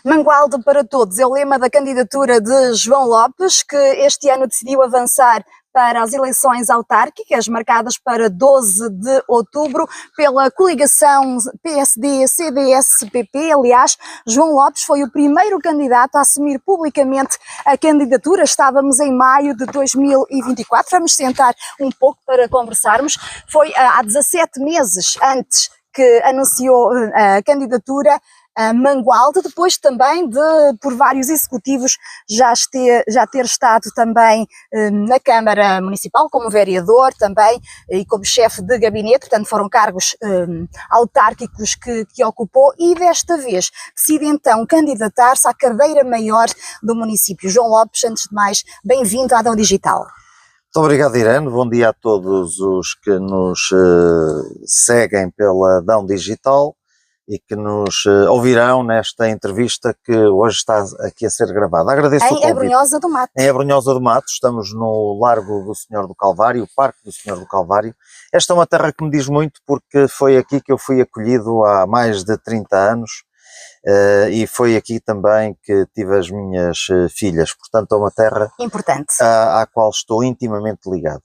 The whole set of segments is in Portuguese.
Mangualde para todos é o lema da candidatura de João Lopes, que este ano decidiu avançar para as eleições autárquicas, marcadas para 12 de outubro, pela coligação PSD-CDS-PP. Aliás, João Lopes foi o primeiro candidato a assumir publicamente a candidatura. Estávamos em maio de 2024. Vamos sentar um pouco para conversarmos. Foi há 17 meses antes que anunciou a candidatura a Mangualde, depois também de, por vários executivos, já ter estado também na Câmara Municipal, como vereador também e como chefe de gabinete, portanto foram cargos autárquicos que ocupou, e desta vez decide então candidatar-se à cadeira maior do município. João Lopes, antes de mais, bem-vindo à Adão Digital. Muito obrigado, Irene. Bom dia a todos os que nos seguem pela Adão Digital e que nos ouvirão nesta entrevista que hoje está aqui a ser gravada. Agradeço o convite. Em Abrunhosa do Mato. Em Abrunhosa do Mato, estamos no Largo do Senhor do Calvário, o Parque do Senhor do Calvário. Esta é uma terra que me diz muito porque foi aqui que eu fui acolhido há mais de 30 anos e foi aqui também que tive as minhas filhas. Portanto, é uma terra importante à qual estou intimamente ligado.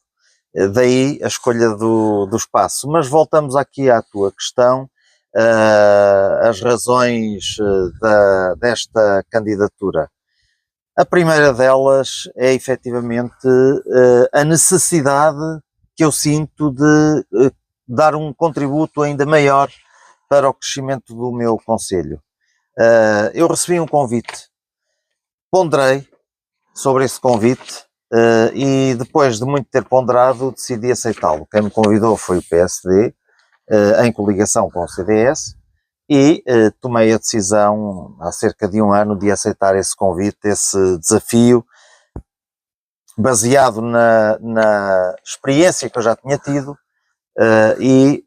Daí a escolha do espaço. Mas voltamos aqui à tua questão. As razões desta candidatura. A primeira delas é efetivamente a necessidade que eu sinto de dar um contributo ainda maior para o crescimento do meu concelho. Eu recebi um convite, ponderei sobre esse convite e depois de muito ter ponderado decidi aceitá-lo. Quem me convidou foi o PSD, em coligação com o CDS, e tomei a decisão há cerca de um ano de aceitar esse convite, esse desafio, baseado na experiência que eu já tinha tido e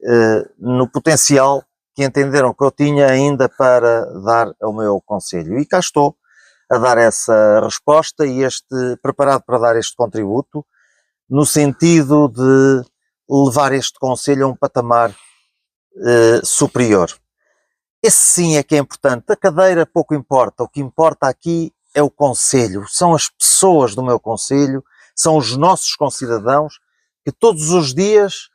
no potencial que entenderam que eu tinha ainda para dar ao meu concelho. E cá estou a dar essa resposta e preparado para dar este contributo, no sentido de levar este concelho a um patamar superior. Esse sim é que é importante. A cadeira pouco importa. O que importa aqui é o concelho. São as pessoas do meu concelho, são os nossos concidadãos que todos os dias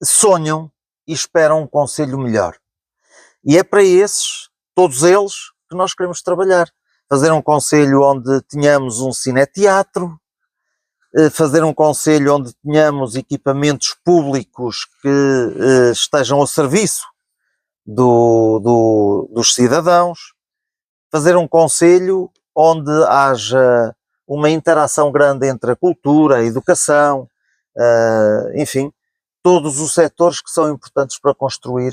sonham e esperam um concelho melhor. E é para esses, todos eles, que nós queremos trabalhar. Fazer um concelho onde tenhamos um cineteatro, fazer um concelho onde tenhamos equipamentos públicos que estejam ao serviço dos cidadãos, fazer um concelho onde haja uma interação grande entre a cultura, a educação, enfim, todos os setores que são importantes para construir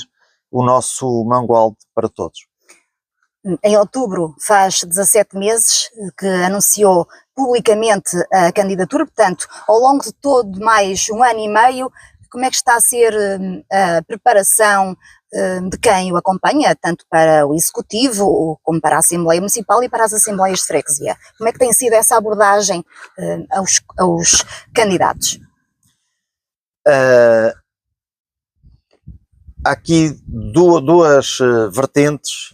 o nosso Mangualde para todos. Em outubro faz 17 meses que anunciou publicamente a candidatura, portanto, ao longo de todo mais um ano e meio, como é que está a ser a preparação de quem o acompanha, tanto para o Executivo, como para a Assembleia Municipal e para as Assembleias de Freguesia? Como é que tem sido essa abordagem aos candidatos? Há aqui duas vertentes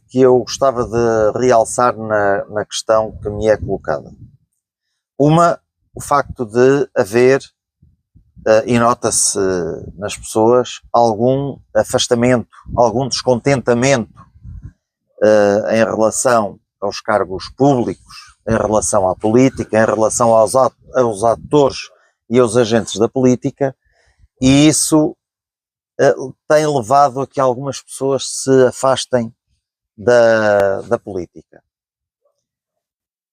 que eu gostava de realçar na questão que me é colocada. Uma, o facto de haver, e nota-se nas pessoas, algum afastamento, algum descontentamento em relação aos cargos públicos, em relação à política, em relação aos atores e aos agentes da política, e isso tem levado a que algumas pessoas se afastem da política.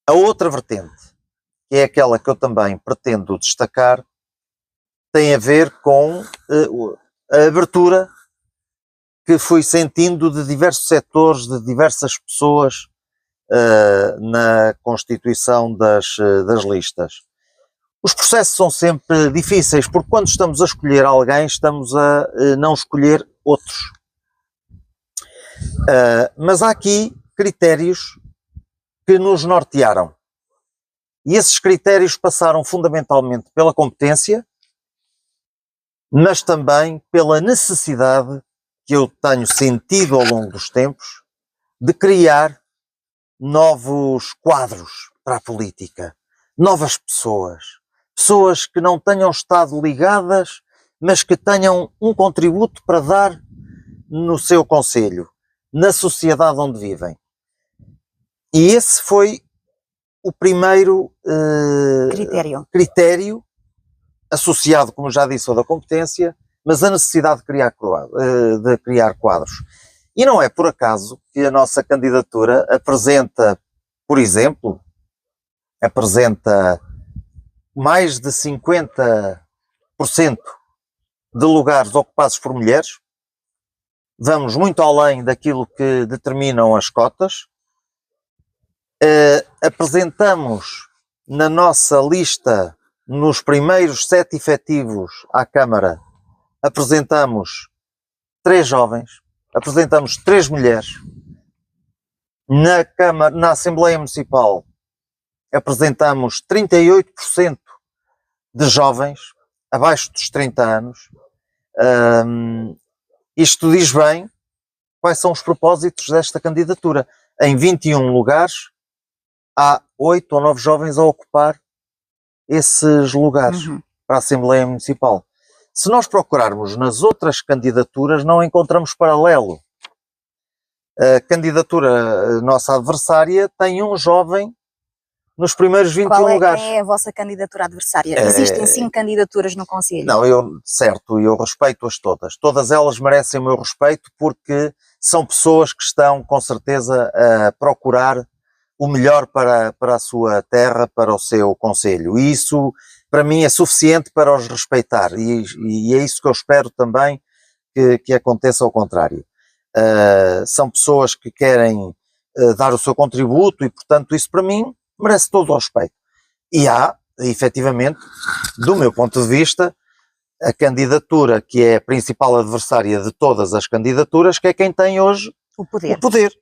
A outra vertente, que é aquela que eu também pretendo destacar, tem a ver com a abertura que fui sentindo de diversos setores, de diversas pessoas na constituição das listas. Os processos são sempre difíceis, porque quando estamos a escolher alguém, estamos a não escolher outros. Mas há aqui critérios que nos nortearam. E esses critérios passaram fundamentalmente pela competência, mas também pela necessidade que eu tenho sentido ao longo dos tempos de criar novos quadros para a política, novas pessoas, pessoas que não tenham estado ligadas, mas que tenham um contributo para dar no seu concelho, na sociedade onde vivem. E esse foi o primeiro critério associado, como já disse, ao da competência, mas a necessidade de criar quadros. E não é por acaso que a nossa candidatura apresenta, por exemplo, mais de 50% de lugares ocupados por mulheres. Vamos muito além daquilo que determinam as cotas. Apresentamos na nossa lista, nos primeiros 7 efetivos à Câmara, apresentamos 3 jovens, apresentamos 3 mulheres. Na Assembleia Municipal apresentamos 38% de jovens abaixo dos 30 anos. Isto diz bem quais são os propósitos desta candidatura. Em 21 lugares há 8 ou 9 jovens a ocupar esses lugares para a Assembleia Municipal. Se nós procurarmos nas outras candidaturas, não encontramos paralelo. A candidatura nossa adversária tem um jovem nos primeiros 21 lugares. Qual é a vossa candidatura adversária? Existem 5 candidaturas no Conselho. Não, eu respeito-as todas. Todas elas merecem o meu respeito porque são pessoas que estão, com certeza, a procurar o melhor para a sua terra, para o seu concelho. E isso, para mim, é suficiente para os respeitar. E é isso que eu espero também que aconteça ao contrário. São pessoas que querem dar o seu contributo e, portanto, isso para mim merece todo o respeito. E há, efetivamente, do meu ponto de vista, a candidatura que é a principal adversária de todas as candidaturas, que é quem tem hoje o poder.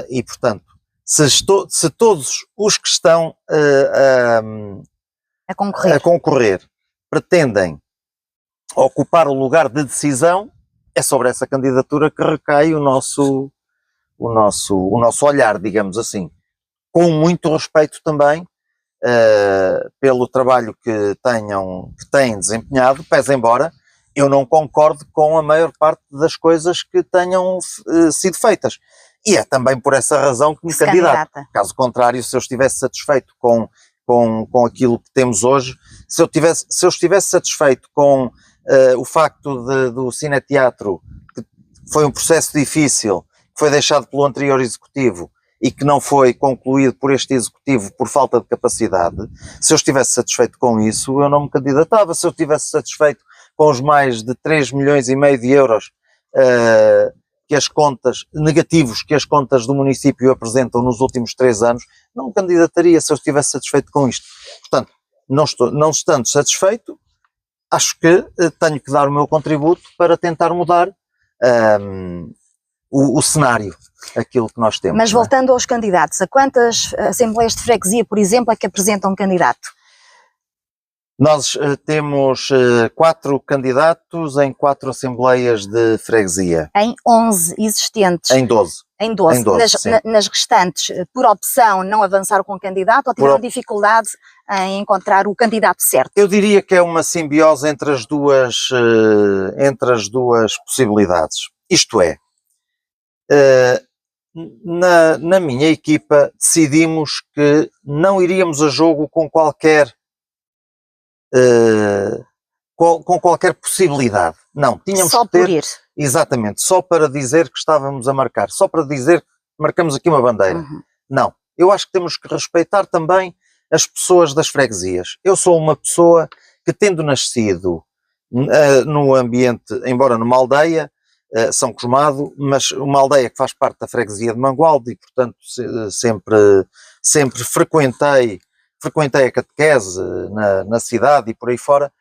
E, portanto, se todos os que estão a concorrer pretendem ocupar o lugar de decisão, é sobre essa candidatura que recai o nosso olhar, digamos assim. Com muito respeito também pelo trabalho que têm desempenhado, pese embora eu não concordo com a maior parte das coisas que tenham sido feitas. E é também por essa razão que me candidato. Caso contrário, se eu estivesse satisfeito com aquilo que temos hoje, se eu estivesse satisfeito com o facto do Cineteatro, que foi um processo difícil, que foi deixado pelo anterior executivo e que não foi concluído por este executivo por falta de capacidade, se eu estivesse satisfeito com isso, eu não me candidatava. Se eu estivesse satisfeito com os mais de 3,5 milhões de euros que as contas negativos que as contas do município apresentam nos últimos 3 anos, não me candidataria se eu estivesse satisfeito com isto. Portanto, não estando satisfeito, acho que tenho que dar o meu contributo para tentar mudar o cenário, aquilo que nós temos. Mas voltando aos candidatos, a quantas assembleias de freguesia, por exemplo, é que apresentam um candidato? Nós temos 4 candidatos em 4 assembleias de freguesia. Em 11 existentes? Em 12. Em 12. Nas restantes, por opção, não avançaram com o candidato ou tiveram dificuldade em encontrar o candidato certo? Eu diria que é uma simbiose entre as duas possibilidades. Isto é, na minha equipa decidimos que não iríamos a jogo com qualquer possibilidade. Não, tínhamos só que ter, por ir. Exatamente, só para dizer que estávamos a marcar, só para dizer que marcamos aqui uma bandeira. Não, eu acho que temos que respeitar também as pessoas das freguesias. Eu sou uma pessoa que, tendo nascido no ambiente, embora numa aldeia, São Cosmado, mas uma aldeia que faz parte da freguesia de Mangualde e, portanto, sempre frequentei a catequese na cidade e por aí fora,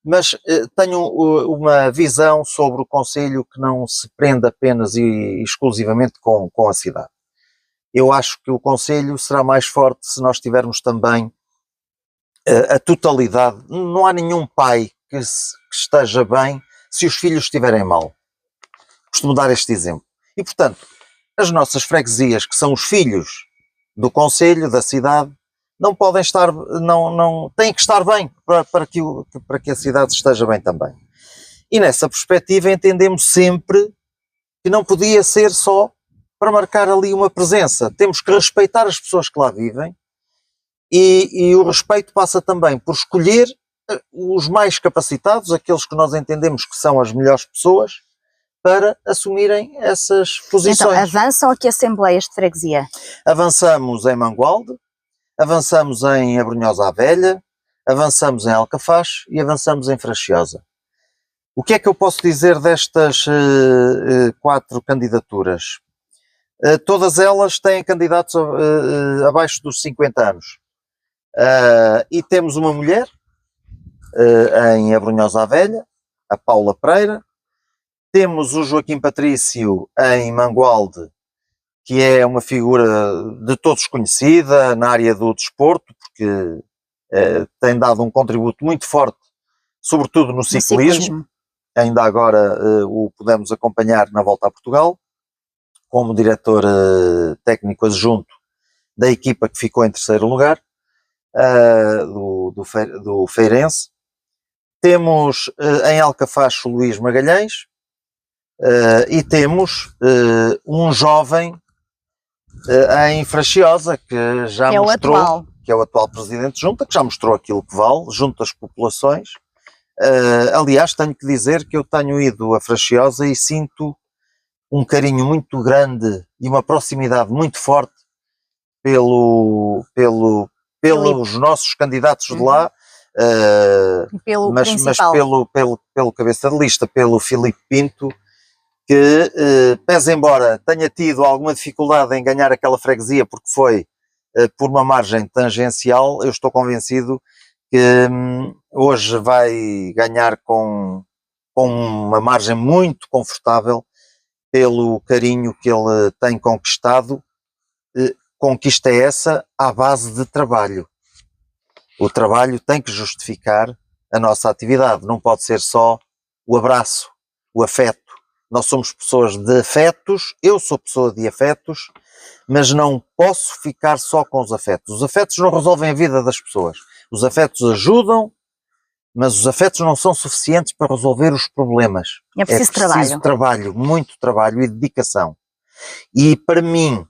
mas tenho uma visão sobre o concelho que não se prende apenas e exclusivamente com a cidade. Eu acho que o concelho será mais forte se nós tivermos também a totalidade. Não há nenhum pai que esteja bem se os filhos estiverem mal. Costumo dar este exemplo. E, portanto, as nossas freguesias, que são os filhos do concelho, da cidade, não podem estar, têm que estar bem para que a cidade esteja bem também. E nessa perspectiva entendemos sempre que não podia ser só para marcar ali uma presença. Temos que respeitar as pessoas que lá vivem e o respeito passa também por escolher os mais capacitados, aqueles que nós entendemos que são as melhores pessoas, para assumirem essas posições. Então, avançam aqui assembleias de freguesia? Avançamos em Mangualde, avançamos em Abrunhosa à Velha, avançamos em Alcafaz e avançamos em Freixosa. O que é que eu posso dizer destas 4 candidaturas? Todas elas têm candidatos abaixo dos 50 anos. E temos uma mulher em Abrunhosa à Velha, a Paula Pereira. Temos o Joaquim Patrício em Mangualde, que é uma figura de todos conhecida na área do desporto, porque tem dado um contributo muito forte, sobretudo no ciclismo. Ainda agora o pudemos acompanhar na Volta a Portugal, como diretor técnico adjunto da equipa que ficou em terceiro lugar, do Feirense. Temos em Alcafaz o Luís Magalhães, e temos um jovem em Freixosa que já mostrou, que é o atual presidente de junta, que já mostrou aquilo que vale junto às populações. Aliás, tenho que dizer que eu tenho ido a Freixosa e sinto um carinho muito grande e uma proximidade muito forte pelos nossos candidatos de lá, mas pelo cabeça de lista, pelo Filipe Pinto, que, pese embora tenha tido alguma dificuldade em ganhar aquela freguesia porque foi por uma margem tangencial, eu estou convencido que hoje vai ganhar com uma margem muito confortável pelo carinho que ele tem conquistado. Conquista essa à base de trabalho. O trabalho tem que justificar a nossa atividade, não pode ser só o abraço, o afeto. Nós somos pessoas de afetos, eu sou pessoa de afetos, mas não posso ficar só com os afetos. Os afetos não resolvem a vida das pessoas. Os afetos ajudam, mas os afetos não são suficientes para resolver os problemas. É preciso trabalho, muito trabalho e dedicação. E para mim,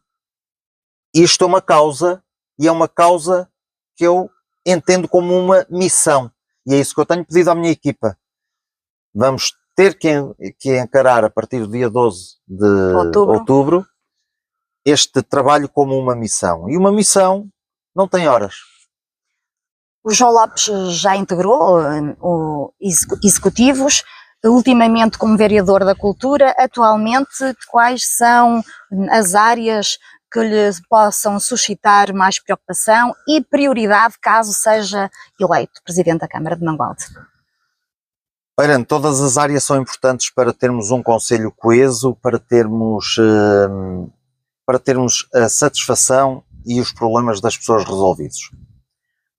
isto é uma causa, e é uma causa que eu entendo como uma missão. E é isso que eu tenho pedido à minha equipa. Vamos ter que encarar a partir do dia 12 de outubro este trabalho como uma missão. E uma missão não tem horas. O João Lopes já integrou executivos, ultimamente como vereador da cultura. Atualmente, quais são as áreas que lhe possam suscitar mais preocupação e prioridade caso seja eleito Presidente da Câmara de Mangualde? Ora, todas as áreas são importantes para termos um concelho coeso, para termos a satisfação e os problemas das pessoas resolvidos.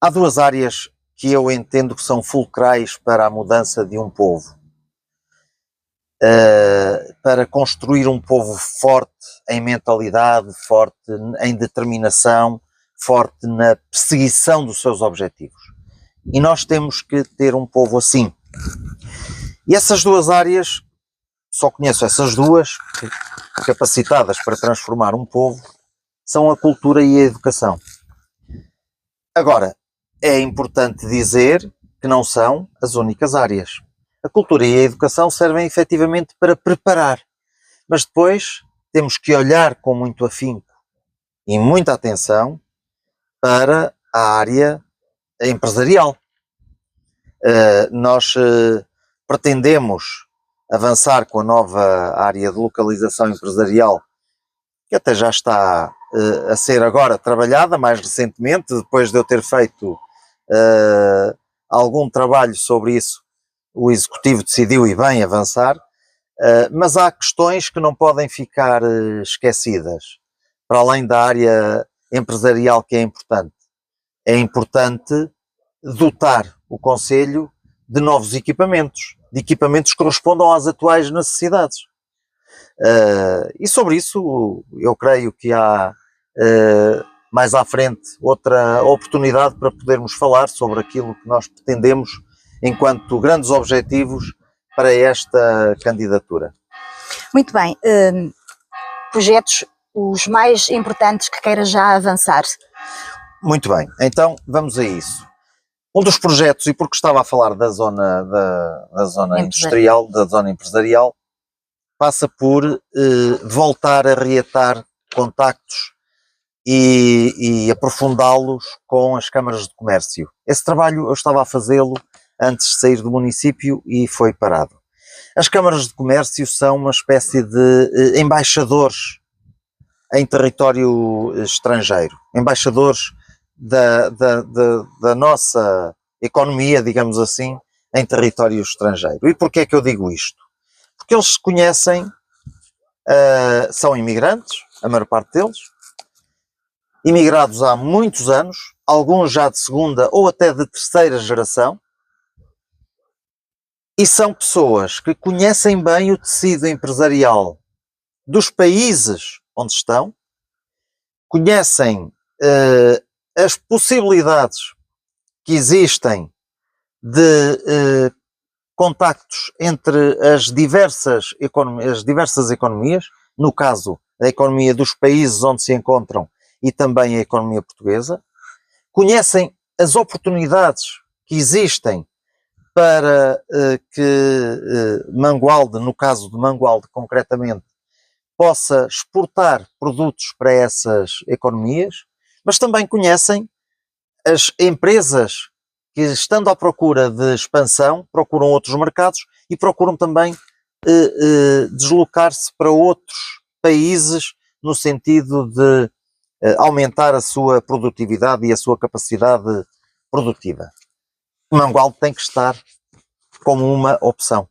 Há 2 áreas que eu entendo que são fulcrais para a mudança de um povo. Para construir um povo forte em mentalidade, forte em determinação, forte na perseguição dos seus objetivos. E nós temos que ter um povo assim. E essas 2 áreas, só conheço essas 2, capacitadas para transformar um povo, são a cultura e a educação. Agora, é importante dizer que não são as únicas áreas. A cultura e a educação servem efetivamente para preparar, mas depois temos que olhar com muito afinco e muita atenção para a área empresarial. Nós pretendemos avançar com a nova área de localização empresarial, que até já está a ser agora trabalhada mais recentemente, depois de eu ter feito algum trabalho sobre isso. O Executivo decidiu e bem avançar, mas há questões que não podem ficar esquecidas, para além da área empresarial, que é importante. É importante dotar o Concelho de novos equipamentos, de equipamentos que correspondam às atuais necessidades. E sobre isso eu creio que há mais à frente outra oportunidade para podermos falar sobre aquilo que nós pretendemos enquanto grandes objetivos para esta candidatura. Muito bem. Projetos os mais importantes que queira já avançar? Muito bem, então vamos a isso. Um dos projetos, e porque estava a falar da zona industrial, da zona empresarial, passa por voltar a reatar contactos e aprofundá-los com as câmaras de comércio. Esse trabalho eu estava a fazê-lo antes de sair do município e foi parado. As câmaras de comércio são uma espécie de embaixadores em território estrangeiro, embaixadores da nossa economia, digamos assim, em território estrangeiro. E porquê é que eu digo isto? Porque eles se conhecem, são imigrantes, a maior parte deles, imigrados há muitos anos, alguns já de segunda ou até de terceira geração, e são pessoas que conhecem bem o tecido empresarial dos países onde estão, conhecem as possibilidades que existem de contactos entre as diversas economias, no caso a economia dos países onde se encontram e também a economia portuguesa, conhecem as oportunidades que existem para que Mangualde, no caso de Mangualde concretamente, possa exportar produtos para essas economias, mas também conhecem as empresas que, estando à procura de expansão, procuram outros mercados e procuram também deslocar-se para outros países no sentido de aumentar a sua produtividade e a sua capacidade produtiva. Mangualde tem que estar como uma opção.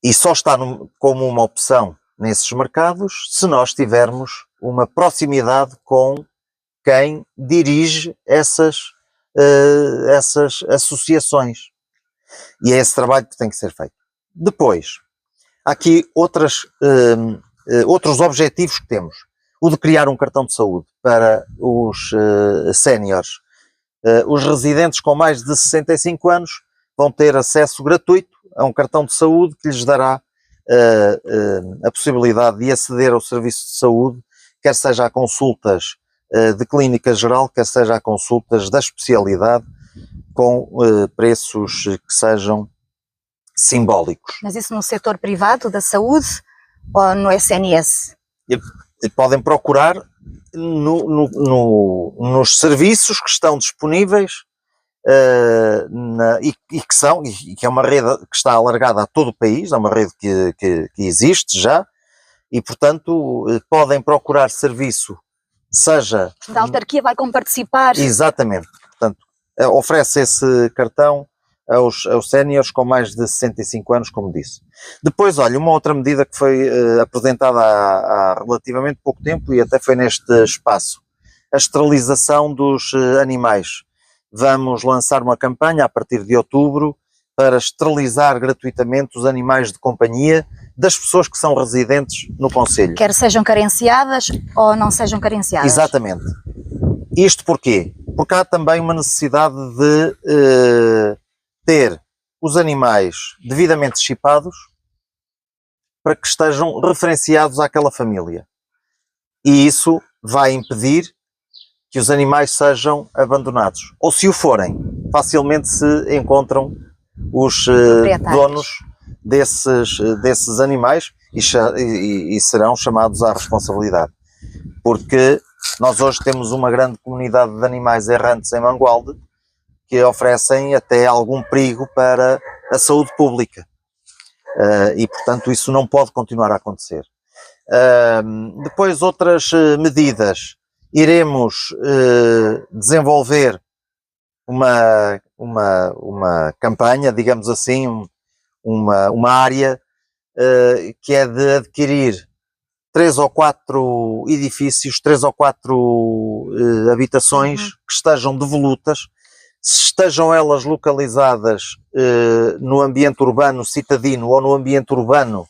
E só está como uma opção nesses mercados se nós tivermos uma proximidade com quem dirige essas associações. E é esse trabalho que tem que ser feito. Depois, há aqui outros objetivos que temos. O de criar um cartão de saúde para os séniores. Os residentes com mais de 65 anos vão ter acesso gratuito a um cartão de saúde que lhes dará a possibilidade de aceder ao serviço de saúde, quer seja a consultas de clínica geral, quer seja a consultas da especialidade, com preços que sejam simbólicos. Mas isso no setor privado da saúde ou no SNS? Podem procurar nos serviços que estão disponíveis e que é uma rede que está alargada a todo o país, é uma rede que existe já, e portanto podem procurar serviço, seja... A autarquia vai comparticipar. Exatamente, portanto oferece esse cartão aos séniores com mais de 65 anos, como disse. Depois, olha, uma outra medida que foi apresentada há relativamente pouco tempo e até foi neste espaço, a esterilização dos animais. Vamos lançar uma campanha a partir de outubro para esterilizar gratuitamente os animais de companhia das pessoas que são residentes no concelho. Quer sejam carenciadas ou não sejam carenciadas. Exatamente. Isto porquê? Porque há também uma necessidade de ter os animais devidamente chipados para que estejam referenciados àquela família. E isso vai impedir que os animais sejam abandonados. Ou se o forem, facilmente se encontram os donos desses animais e serão chamados à responsabilidade. Porque nós hoje temos uma grande comunidade de animais errantes em Mangualde que oferecem até algum perigo para a saúde pública. E, portanto, isso não pode continuar a acontecer. Depois, outras medidas. Iremos desenvolver uma campanha, digamos assim, uma área que é de adquirir 3 ou 4 edifícios, 3 ou 4 habitações que estejam devolutas, estejam elas localizadas no ambiente urbano citadino ou no ambiente urbano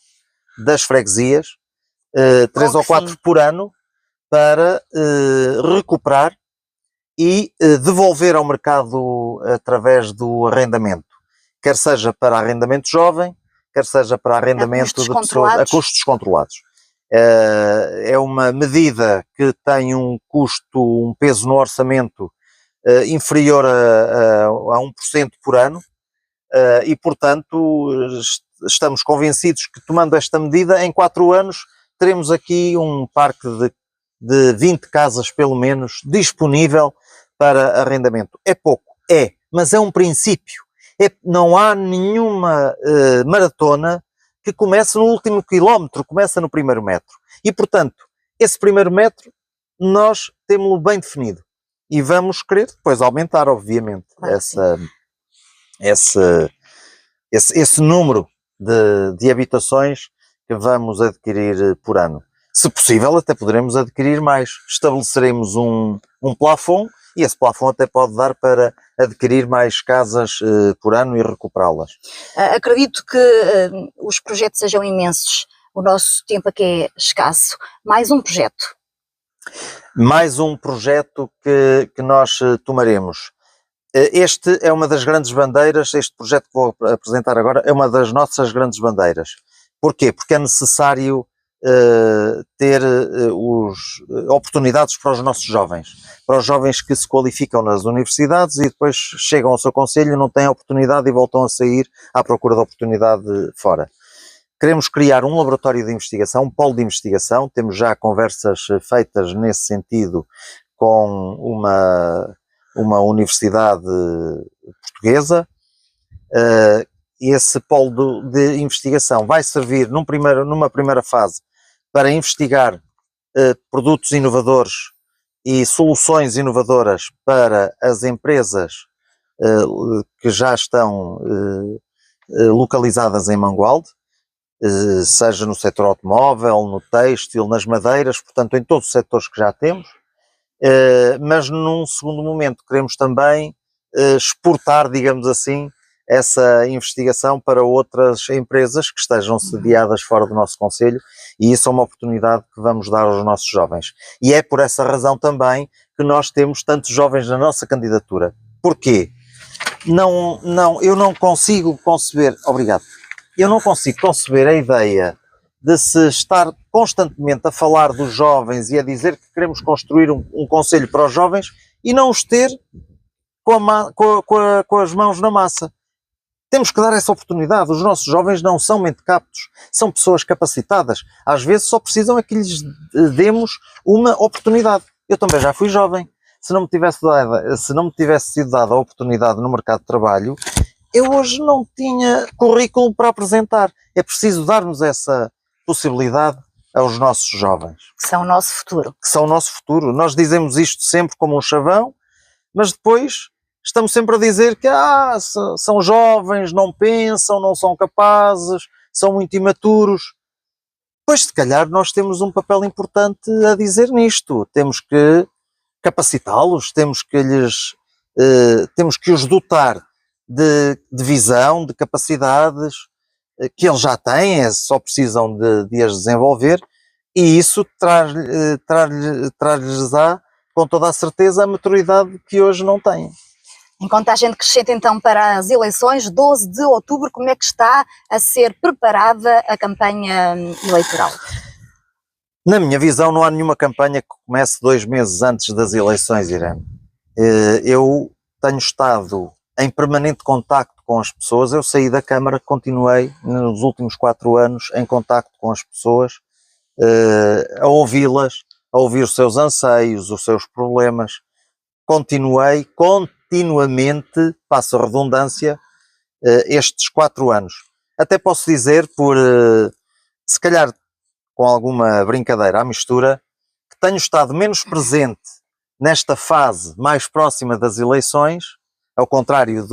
das freguesias, 3 ou 4 por ano, para recuperar e devolver ao mercado através do arrendamento, quer seja para arrendamento jovem, quer seja para arrendamento de pessoas a custos controlados. É uma medida que tem um custo, um peso no orçamento inferior a 1% por ano e, portanto, estamos convencidos que, tomando esta medida, em 4 anos teremos aqui um parque de 20 casas, pelo menos, disponível para arrendamento. É pouco, mas é um princípio. Não há nenhuma maratona que comece no último quilómetro, começa no primeiro metro. E, portanto, esse primeiro metro nós temos-lo bem definido. E vamos querer depois aumentar, obviamente, claro, esse número de habitações que vamos adquirir por ano. Se possível, até poderemos adquirir mais. Estabeleceremos um plafond e esse plafond até pode dar para adquirir mais casas por ano e recuperá-las. Acredito que os projetos sejam imensos. O nosso tempo aqui é escasso. Mais um projeto. Mais um projeto que nós tomaremos. Este é uma das grandes bandeiras, este projeto que vou apresentar agora é uma das nossas grandes bandeiras. Porquê? Porque é necessário ter oportunidades para os nossos jovens. Para os jovens que se qualificam nas universidades e depois chegam ao seu concelho, não têm oportunidade e voltam a sair à procura de oportunidade fora. Queremos criar um laboratório de investigação, um polo de investigação, temos já conversas feitas nesse sentido com uma universidade portuguesa. Esse polo de investigação vai servir numa primeira fase para investigar produtos inovadores e soluções inovadoras para as empresas que já estão localizadas em Mangualde, seja no setor automóvel, no têxtil, nas madeiras, portanto em todos os setores que já temos, mas num segundo momento queremos também exportar, digamos assim, essa investigação para outras empresas que estejam sediadas fora do nosso concelho e isso é uma oportunidade que vamos dar aos nossos jovens. E é por essa razão também que nós temos tantos jovens na nossa candidatura. Porquê? Eu não consigo conceber... Obrigado. Eu não consigo conceber a ideia de se estar constantemente a falar dos jovens e a dizer que queremos construir um concelho para os jovens e não os ter com as mãos na massa. Temos que dar essa oportunidade. Os nossos jovens não são mentecaptos, são pessoas capacitadas. Às vezes só precisam é que lhes demos uma oportunidade. Eu também já fui jovem. Se não me tivesse sido dada a oportunidade no mercado de trabalho, eu hoje não tinha currículo para apresentar. É preciso darmos essa possibilidade aos nossos jovens. Que são o nosso futuro. Que são o nosso futuro. Nós dizemos isto sempre como um chavão, mas depois estamos sempre a dizer que são jovens, não pensam, não são capazes, são muito imaturos. Pois se calhar nós temos um papel importante a dizer nisto. Temos que capacitá-los, temos que os dotar de visão, de capacidades que eles já têm, só precisam de as desenvolver e isso traz-lhes com toda a certeza a maturidade que hoje não têm. Em contagem decrescente então para as eleições, 12 de outubro, como é que está a ser preparada a campanha eleitoral? Na minha visão não há nenhuma campanha que comece 2 meses antes das eleições, Irene. Eu tenho estado em permanente contacto com as pessoas, eu saí da Câmara, continuei nos últimos 4 anos em contacto com as pessoas, a ouvi-las, a ouvir os seus anseios, os seus problemas. Continuei continuamente, passo a redundância, estes 4 anos. Até posso dizer, se calhar com alguma brincadeira à mistura, que tenho estado menos presente nesta fase mais próxima das eleições, ao contrário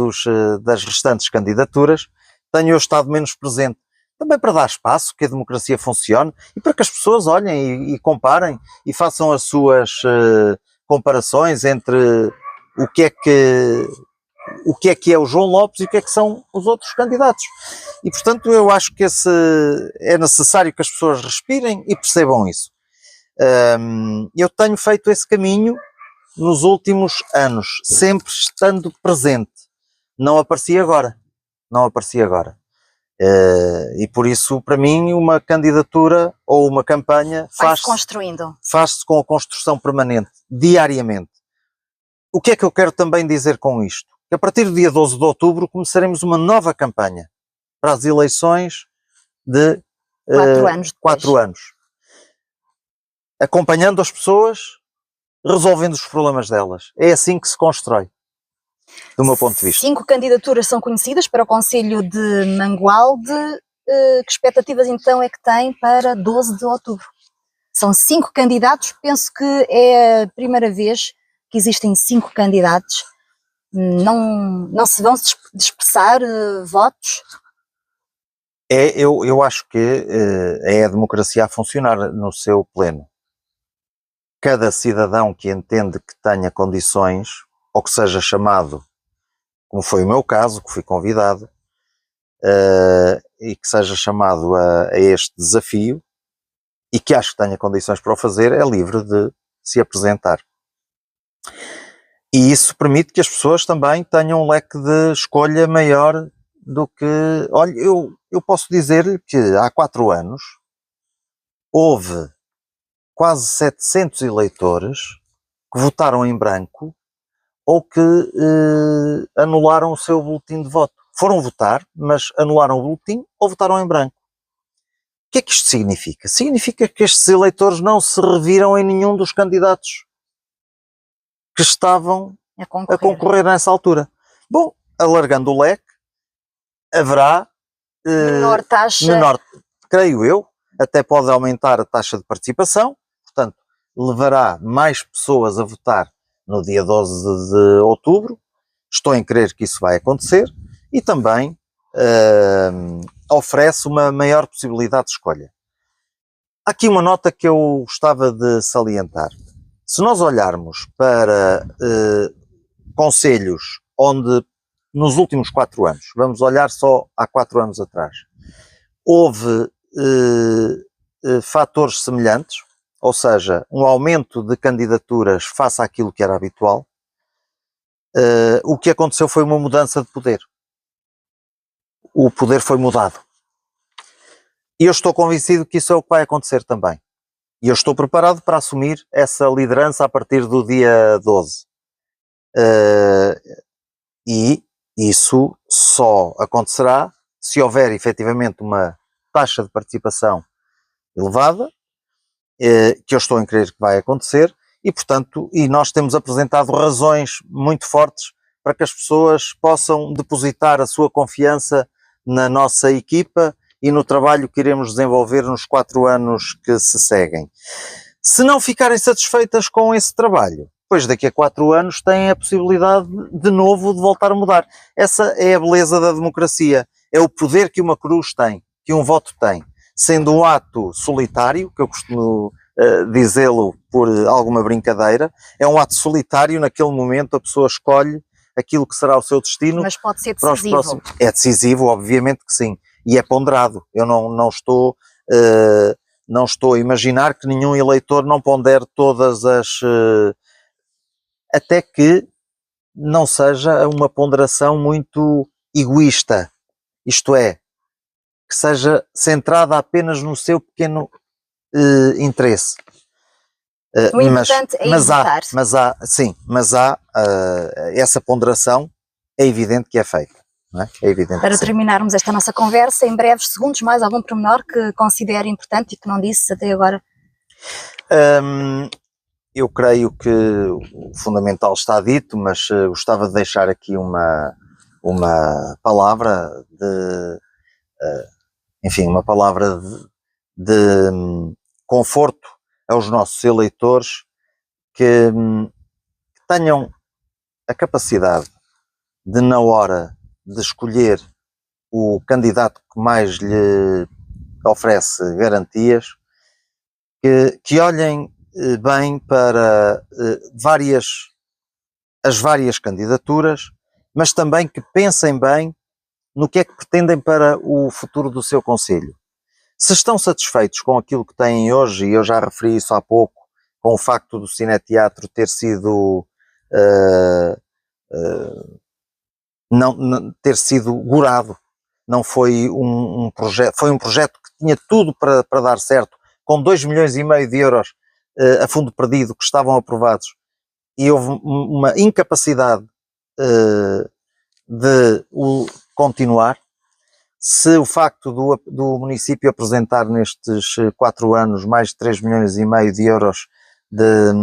das restantes candidaturas, tenho eu estado menos presente. Também para dar espaço, que a democracia funcione e para que as pessoas olhem e comparem e façam as suas comparações entre o que é o João Lopes e o que são os outros candidatos. E, portanto, eu acho que é necessário que as pessoas respirem e percebam isso. Eu tenho feito esse caminho nos últimos anos, sempre estando presente. Não apareci agora. Não apareci agora. E por isso, para mim, uma candidatura ou uma campanha Vai-se construindo. Faz-se com a construção permanente, diariamente. O que é que eu quero também dizer com isto? Que a partir do dia 12 de outubro começaremos uma nova campanha para as eleições de 4 anos depois. 4 anos. Acompanhando as pessoas, resolvendo os problemas delas. É assim que se constrói, do meu ponto de vista. 5 candidaturas são conhecidas para o Concelho de Mangualde. Que expectativas então é que tem para 12 de outubro? São 5 candidatos, penso que é a primeira vez que existem 5 candidatos. Não se vão dispersar votos? Eu acho que é a democracia a funcionar no seu pleno. Cada cidadão que entende que tenha condições, ou que seja chamado, como foi o meu caso, que fui convidado, e que seja chamado a este desafio, e que acho que tenha condições para o fazer, é livre de se apresentar. E isso permite que as pessoas também tenham um leque de escolha maior do que... Olha, eu posso dizer-lhe que há 4 anos houve quase 700 eleitores que votaram em branco ou que anularam o seu boletim de voto. Foram votar, mas anularam o boletim ou votaram em branco. O que é que isto significa? Significa que estes eleitores não se reviram em nenhum dos candidatos que estavam a concorrer nessa altura. Bom, alargando o leque, haverá menor taxa. Menor, creio eu, até pode aumentar a taxa de participação, portanto, levará mais pessoas a votar no dia 12 de outubro. Estou em crer que isso vai acontecer e também oferece uma maior possibilidade de escolha. Há aqui uma nota que eu gostava de salientar. Se nós olharmos para concelhos onde nos últimos 4 anos, vamos olhar só há 4 anos atrás, houve fatores semelhantes, ou seja, um aumento de candidaturas face àquilo que era habitual, o que aconteceu foi uma mudança de poder. O poder foi mudado. E eu estou convencido que isso é o que vai acontecer também. E eu estou preparado para assumir essa liderança a partir do dia 12. E isso só acontecerá se houver efetivamente uma taxa de participação elevada, que eu estou em crer que vai acontecer, e portanto, nós temos apresentado razões muito fortes para que as pessoas possam depositar a sua confiança na nossa equipa e no trabalho que iremos desenvolver nos 4 anos que se seguem. Se não ficarem satisfeitas com esse trabalho, pois daqui a 4 anos têm a possibilidade de novo de voltar a mudar. Essa é a beleza da democracia, é o poder que uma cruz tem, que um voto tem, sendo um ato solitário, que eu costumo dizê-lo por alguma brincadeira, é um ato solitário, naquele momento a pessoa escolhe aquilo que será o seu destino. Mas pode ser decisivo. É decisivo, obviamente que sim, e é ponderado. Eu não estou a imaginar que nenhum eleitor não pondere todas as... até que não seja uma ponderação muito egoísta, isto é, que seja centrada apenas no seu pequeno interesse. O importante é evitar. Mas há essa ponderação, é evidente que é feita. Não é? É evidente. Para terminarmos esta nossa conversa, em breves segundos, mais algum pormenor que considere importante e que não disse até agora? Eu creio que o fundamental está dito, mas gostava de deixar aqui uma palavra uma palavra de conforto aos nossos eleitores que tenham a capacidade de, na hora de escolher o candidato que mais lhe oferece garantias, que olhem bem para as várias candidaturas, mas também que pensem bem no que é que pretendem para o futuro do seu concelho. Se estão satisfeitos com aquilo que têm hoje, e eu já referi isso há pouco, com o facto do Cineteatro ter sido ter sido gorado, não foi um projeto, foi um projeto que tinha tudo para dar certo, com 2,5 milhões de euros a fundo perdido que estavam aprovados, e houve uma incapacidade de o continuar. Se o facto do município apresentar nestes 4 anos mais de 3,5 milhões de euros de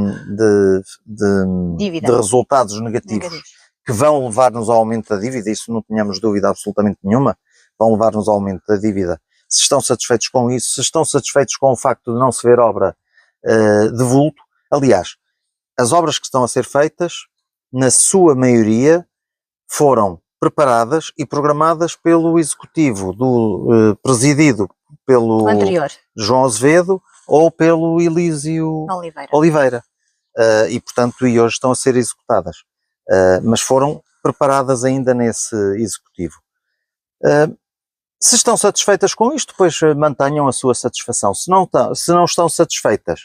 resultados negativos que vão levar-nos ao aumento da dívida, isso não tenhamos dúvida absolutamente nenhuma, vão levar-nos ao aumento da dívida. Se estão satisfeitos com isso, se estão satisfeitos com o facto de não se ver obra de vulto, aliás, as obras que estão a ser feitas, na sua maioria, foram preparadas e programadas pelo executivo presidido pelo anterior, João Azevedo, ou pelo Elísio Oliveira. E portanto, e hoje estão a ser executadas, mas foram preparadas ainda nesse executivo. Se estão satisfeitas com isto, pois mantenham a sua satisfação. Se não estão satisfeitas,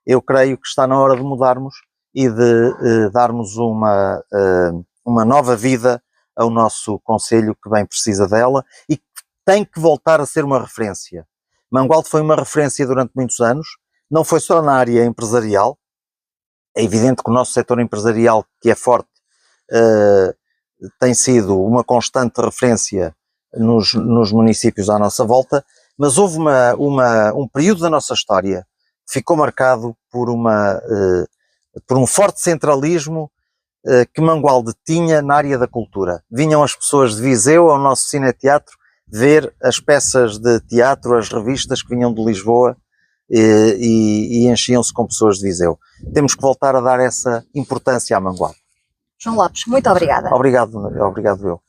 eu creio que está na hora de mudarmos e de darmos uma nova vida ao nosso concelho, que bem precisa dela e que tem que voltar a ser uma referência. Mangualde foi uma referência durante muitos anos, não foi só na área empresarial. É evidente que o nosso setor empresarial, que é forte, tem sido uma constante referência nos municípios à nossa volta, mas houve um período da nossa história que ficou marcado por um forte centralismo que Mangualde tinha na área da cultura. Vinham as pessoas de Viseu ao nosso cineteatro ver as peças de teatro, as revistas que vinham de Lisboa, e enchiam-se com pessoas de Viseu. Temos que voltar a dar essa importância à Mangualde. João Lopes, muito obrigada. Obrigado eu.